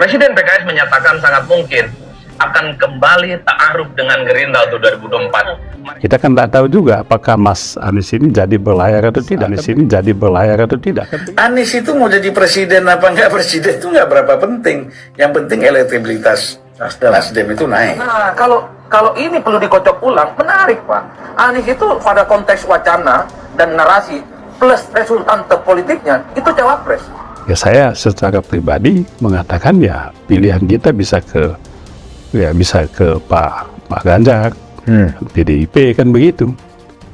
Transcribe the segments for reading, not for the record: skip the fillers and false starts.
Presiden PKS menyatakan sangat mungkin akan kembali ta'aruf dengan Gerindra untuk 2024. Kita kan tidak tahu juga apakah Mas Anies ini jadi berlayar atau tidak. Anies itu mau jadi presiden apa nggak presiden itu nggak berapa penting. Yang penting elektabilitas Nasdem itu naik. Nah, kalau ini perlu dikocok ulang, menarik Pak. Anies itu pada konteks wacana dan narasi plus resultante politiknya itu cawapres. Ya saya secara pribadi mengatakan ya pilihan kita bisa ke Pak Ganjar, PDIP kan begitu.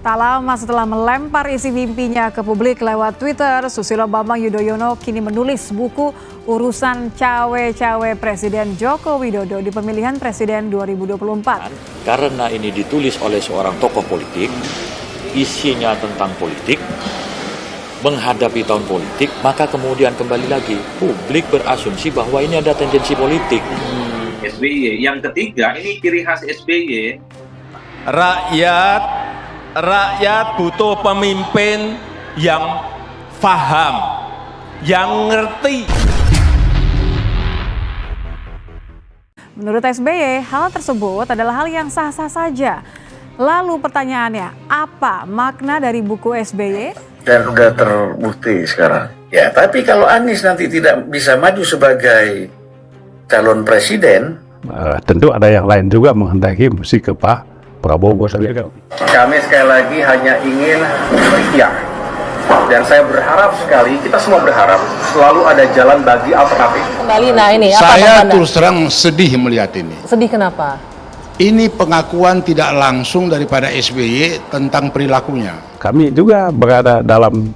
Tak lama setelah melempar isi mimpinya ke publik lewat Twitter, Susilo Bambang Yudhoyono kini menulis buku urusan cawe-cawe Presiden Joko Widodo di pemilihan Presiden 2024. Karena ini ditulis oleh seorang tokoh politik, isinya tentang politik, menghadapi tahun politik, maka kemudian kembali lagi publik berasumsi bahwa ini ada tendensi politik. SBY. Yang ketiga, ini ciri khas SBY. Rakyat butuh pemimpin yang paham, yang ngerti. Menurut SBY, hal tersebut adalah hal yang sah-sah saja. Lalu pertanyaannya, apa makna dari buku SBY? Dan udah terbukti sekarang. Ya, tapi kalau Anies nanti tidak bisa maju sebagai calon presiden, tentu ada yang lain juga menghendaki mesti ke Pak Prabowo. kami sekali lagi hanya ingin berikhtiar. Dan saya berharap sekali, kita semua berharap selalu ada jalan bagi alternatif. Kembali, nah ini apa Saya Anda? terus terang sedih melihat ini. Sedih kenapa? Ini pengakuan tidak langsung daripada SBY tentang perilakunya. Kami juga berada dalam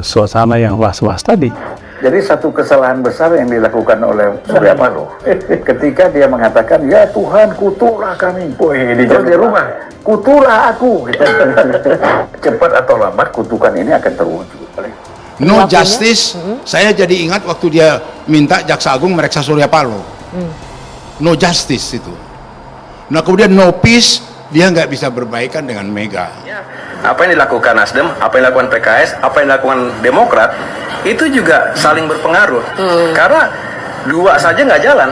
suasana yang was-was tadi. Jadi satu kesalahan besar yang dilakukan oleh Surya Paloh ketika dia mengatakan, ya Tuhan kutulah kami. Terus di rumah, kutulah aku. Cepat atau lambat kutukan ini akan terwujud. No justice, saya jadi ingat waktu dia minta Jaksa Agung mereksa Surya Paloh. No justice itu. Nah kemudian no peace, dia nggak bisa berbaikan dengan Mega. Apa yang dilakukan Nasdem, apa yang dilakukan PKS, apa yang dilakukan Demokrat, itu juga saling berpengaruh. Karena dua saja nggak jalan.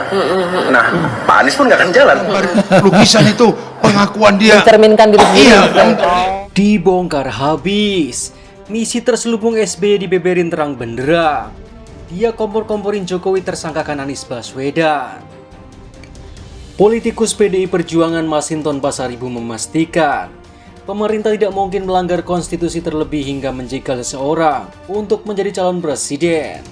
Nah, Pak Anies pun nggak akan jalan. Lukisan itu pengakuan dia. Mencerminkan diri sendiri. Iya. Dibongkar habis. Misi terselubung SBY dibeberin terang benderang. Dia kompor-komporin Jokowi tersangkakan Anies Baswedan. Politikus PDI Perjuangan Masinton Pasaribu memastikan pemerintah tidak mungkin melanggar konstitusi terlebih hingga menjegal seseorang untuk menjadi calon presiden.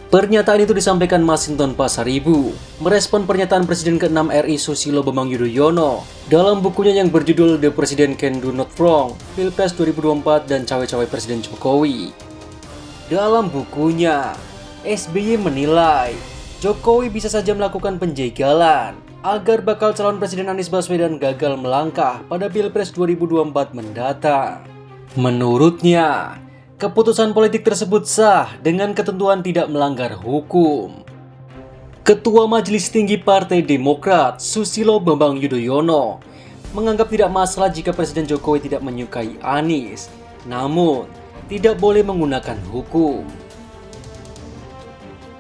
Pernyataan itu disampaikan Masinton Pasaribu merespon pernyataan Presiden ke-6 RI Susilo Bambang Yudhoyono dalam bukunya yang berjudul The President Can Do Not Wrong, Pilpres 2024 dan Cawe-Cawe Presiden Jokowi. Dalam bukunya, SBY menilai Jokowi bisa saja melakukan penjegalan agar bakal calon Presiden Anies Baswedan gagal melangkah pada Pilpres 2024 mendatang. Menurutnya, keputusan politik tersebut sah dengan ketentuan tidak melanggar hukum. Ketua Majelis Tinggi Partai Demokrat, Susilo Bambang Yudhoyono, menganggap tidak masalah jika Presiden Jokowi tidak menyukai Anies, namun tidak boleh menggunakan hukum.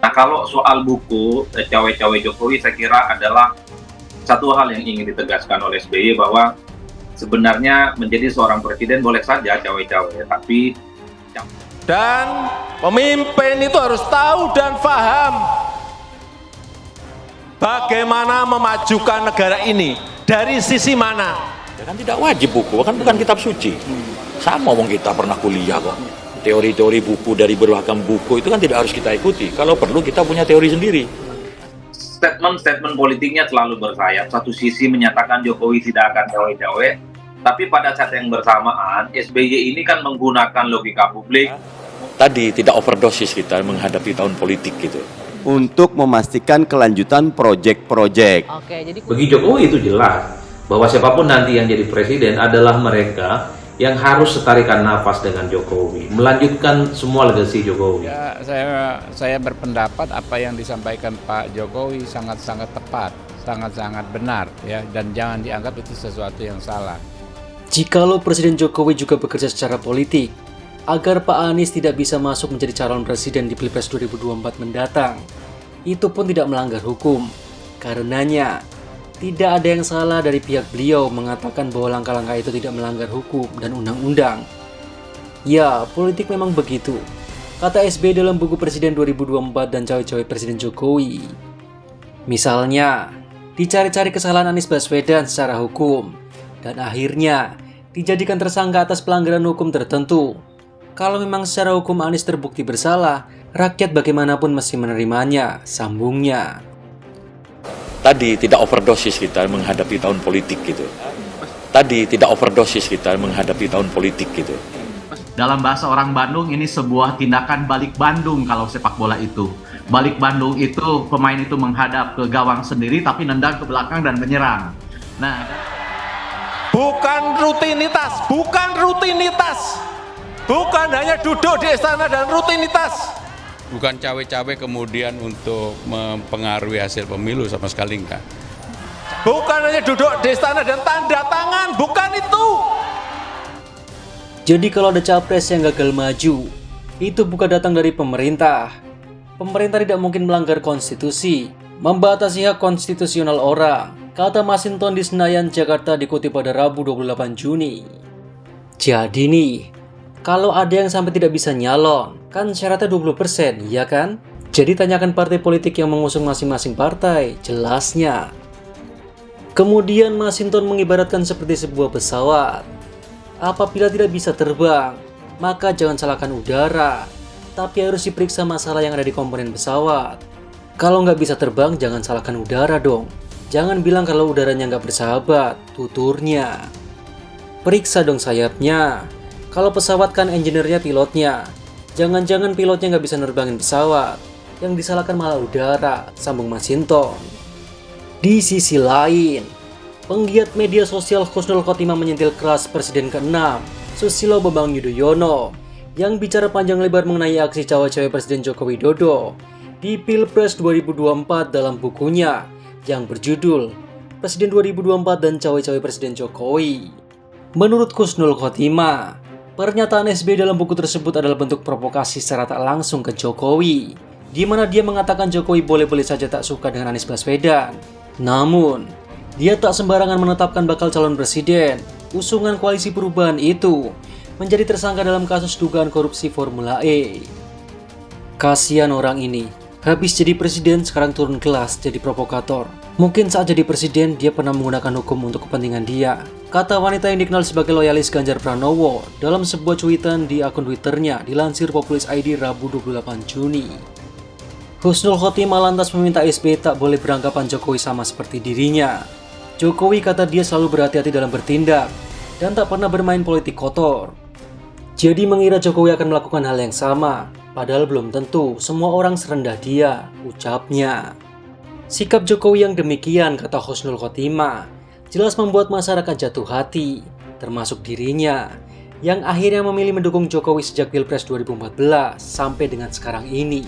Nah, kalau soal buku cawe-cawe Jokowi, saya kira adalah satu hal yang ingin ditegaskan oleh SBY bahwa sebenarnya menjadi seorang presiden boleh saja cawe-cawe, tapi Dan pemimpin itu harus tahu dan paham bagaimana memajukan negara ini, dari sisi mana. Ya kan tidak wajib buku, kan bukan kitab suci. Sama wong kita pernah kuliah kok. Teori-teori buku dari beragam buku itu kan tidak harus kita ikuti. Kalau perlu kita punya teori sendiri. statement politiknya selalu bersayap. Satu sisi menyatakan Jokowi tidak akan cawe-cawe, tapi pada saat yang bersamaan SBY ini kan menggunakan logika publik. Tadi tidak overdosis kita menghadapi tahun politik gitu. Untuk memastikan kelanjutan proyek-proyek. Oke, jadi bagi Jokowi itu jelas bahwa siapapun nanti yang jadi presiden adalah mereka yang harus setarikan nafas dengan Jokowi, melanjutkan semua legasi Jokowi. Ya, saya berpendapat apa yang disampaikan Pak Jokowi sangat-sangat tepat, sangat-sangat benar, ya, dan jangan dianggap itu sesuatu yang salah. Jikalau Presiden Jokowi juga bekerja secara politik, agar Pak Anies tidak bisa masuk menjadi calon presiden di Pilpres 2024 mendatang, itu pun tidak melanggar hukum. Karenanya, tidak ada yang salah dari pihak beliau mengatakan bahwa langkah-langkah itu tidak melanggar hukum dan undang-undang. Ya, politik memang begitu, kata SBY dalam buku Presiden 2024 dan Cawe-Cawe Presiden Jokowi. Misalnya, dicari-cari kesalahan Anies Baswedan secara hukum, dan akhirnya dijadikan tersangka atas pelanggaran hukum tertentu. Kalau memang secara hukum Anies terbukti bersalah, rakyat bagaimanapun mesti menerimanya, sambungnya. Tadi tidak overdosis kita menghadapi tahun politik gitu. Tadi tidak overdosis kita menghadapi tahun politik gitu. Dalam bahasa orang Bandung, ini sebuah tindakan balik Bandung kalau sepak bola itu. Balik Bandung itu pemain itu menghadap ke gawang sendiri tapi nendang ke belakang dan menyerang. Nah, Bukan rutinitas, bukan hanya duduk di istana dan rutinitas. Bukan cawe-cawe kemudian untuk mempengaruhi hasil pemilu, sama sekali enggak. Bukan hanya duduk di istana dan tanda tangan, bukan itu. Jadi kalau ada capres yang gagal maju, itu bukan datang dari pemerintah. Pemerintah tidak mungkin melanggar konstitusi, membatasi hak konstitusional orang, kata Masinton di Senayan, Jakarta dikutip pada Rabu 28 Juni. Jadi nih, kalau ada yang sampai tidak bisa nyalon, kan syaratnya 20%, ya kan? Jadi tanyakan partai politik yang mengusung masing-masing partai, jelasnya. Kemudian Masinton mengibaratkan seperti sebuah pesawat. Apabila tidak bisa terbang, maka jangan salahkan udara, tapi harus diperiksa masalah yang ada di komponen pesawat. Kalau nggak bisa terbang, jangan salahkan udara dong. Jangan bilang kalau udaranya nggak bersahabat, tuturnya. Periksa dong sayapnya. Kalau pesawat kan engineer-nya pilotnya. Jangan-jangan pilotnya nggak bisa nerbangin pesawat. Yang disalahkan malah udara, sambung Masinton. Di sisi lain, penggiat media sosial Husnul Khotimah menyentil keras Presiden ke-6, Susilo Bambang Yudhoyono, yang bicara panjang lebar mengenai aksi cawe-cawe Presiden Joko Widodo di Pilpres 2024 dalam bukunya yang berjudul Presiden 2024 dan Cawe-Cawe Presiden Jokowi. Menurut Husnul Khotimah, pernyataan SBY dalam buku tersebut adalah bentuk provokasi secara tak langsung ke Jokowi, di mana dia mengatakan Jokowi boleh-boleh saja tak suka dengan Anies Baswedan. Namun, dia tak sembarangan menetapkan bakal calon presiden usungan koalisi perubahan itu menjadi tersangka dalam kasus dugaan korupsi Formula E. Kasihan orang ini, habis jadi presiden sekarang turun kelas jadi provokator. Mungkin saat jadi presiden dia pernah menggunakan hukum untuk kepentingan dia, kata wanita yang dikenal sebagai loyalis Ganjar Pranowo dalam sebuah cuitan di akun Twitternya dilansir Populis ID Rabu 28 Juni. Husnul Khotimah lantas meminta SBY tak boleh beranggapan Jokowi sama seperti dirinya. Jokowi kata dia selalu berhati-hati dalam bertindak dan tak pernah bermain politik kotor. Jadi mengira Jokowi akan melakukan hal yang sama, padahal belum tentu semua orang serendah dia, ucapnya. Sikap Jokowi yang demikian, kata Husnul Khotimah, jelas membuat masyarakat jatuh hati, termasuk dirinya, yang akhirnya memilih mendukung Jokowi sejak Pilpres 2014 sampai dengan sekarang ini.